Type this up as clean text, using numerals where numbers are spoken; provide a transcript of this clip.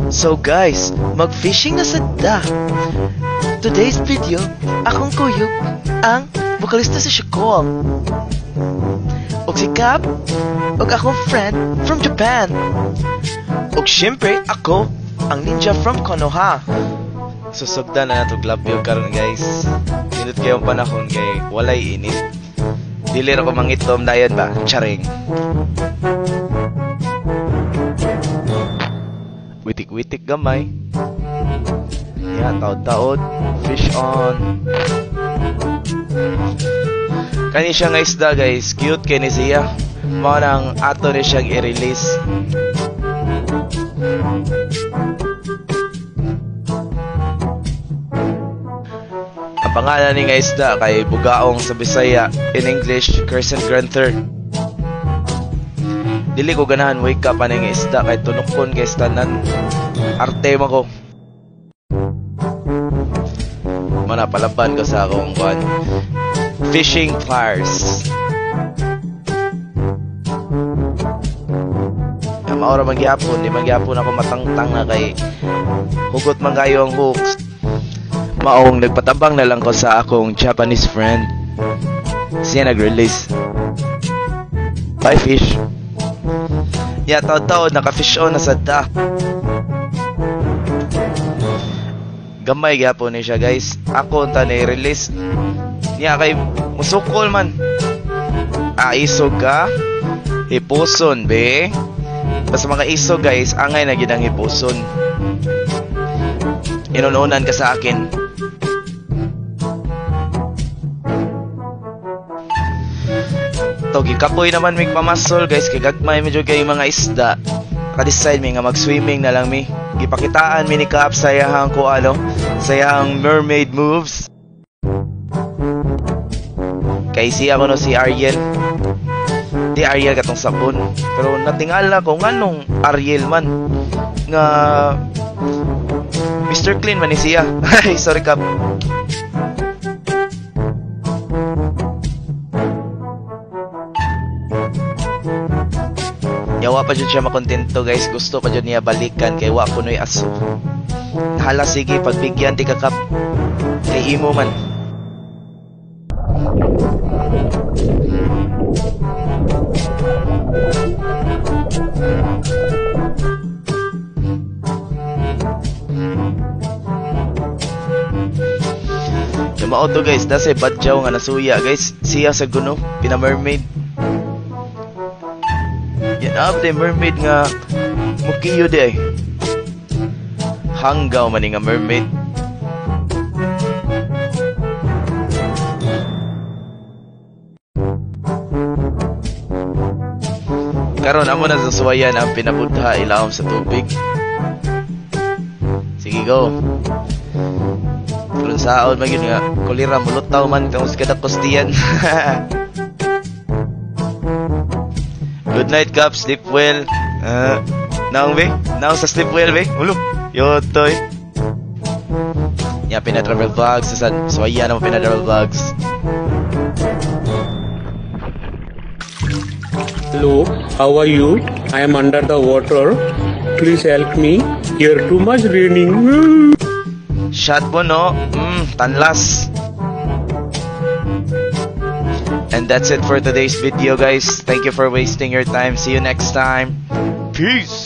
So guys, mag-fishing na sadda. Today's video, akong kuyog ang vokalista sa Shakol. Og si Cap, og akong friend from Japan. Og syempre, ako, ang ninja from Konoha. Susugdan na nato glabyo karon guys. Minut kayong panahon kay walay init. Dili ra ko mangitom dayon ba? Charing. Witik-witik gamay. Ya, taod-taod. Fish on. Kani siya nga isda guys. Cute kay ni siya. Mao nang ato ni siyang i-release. Ang pangalan ni nga isda kay Bugaong sa Bisaya. In English, Crescent Granther. Dili ko ganahan wake up pa nga isda kay tunukon kay tanan. Arte mo ko. Manapalaban ko sa akong fishing pliers. Maura magyapon, di magyapon ako matangtang na kay hugot man kayo ang hooks. Maong nagpatabang na lang ko sa akong Japanese friend. Siya nag-release. Bye fish. Ya, taod-taod naka-fish on na sadda. Gamay gyapon ni siya guys. Ako unta na i-release. Niya kay musukol man. Isog ka. Hipuson be. Basta mga isog guys, angay na gid ang hipuson. Inununan ka sa akin. Togi kapoy naman mig pamasol guys, kay gagmay medyo kay mga isda. Ka-decide mi nga mag-swimming na lang mi. Gipakitaan mi ni Cap sa iyang sayang mermaid moves. Kay siya ko no si Ariel. Di Ariel katong sabon. Pero natingala ko nganong Ariel man. Nga Mr. Clean man ni siya. Ay, sorry Cap. Yawa pa dyan siya makontento guys. Gusto pa dyan niya balikan kay wa kunoy aso. Hala sige, pagbigyan ti kakap. Kay imo man. Mao to guys, dase badyaw nga nasuya guys. Siya sa guno, pina-mermaid. Yan abde mermaid nga mukiyo di ay. Hanggaw man nga mermaid. Karon amo na sasuwayan ang pinabudha ilawom sa tubig. Sige go. Karon saon man yun nga kulira mulutaw man kung kada postiyan. Good night Cap, sleep well. Naong be? Naong sa sleep well be? Ulo. Yotoy. Ya pina-travel vlogs sa suwayan mo pina-travel vlogs. Hello, how are you? I am under the water. Please help me. Here too much raining. Shot po no? Tanlas. And that's it for today's video guys. Thank you for wasting your time. See you next time. Peace.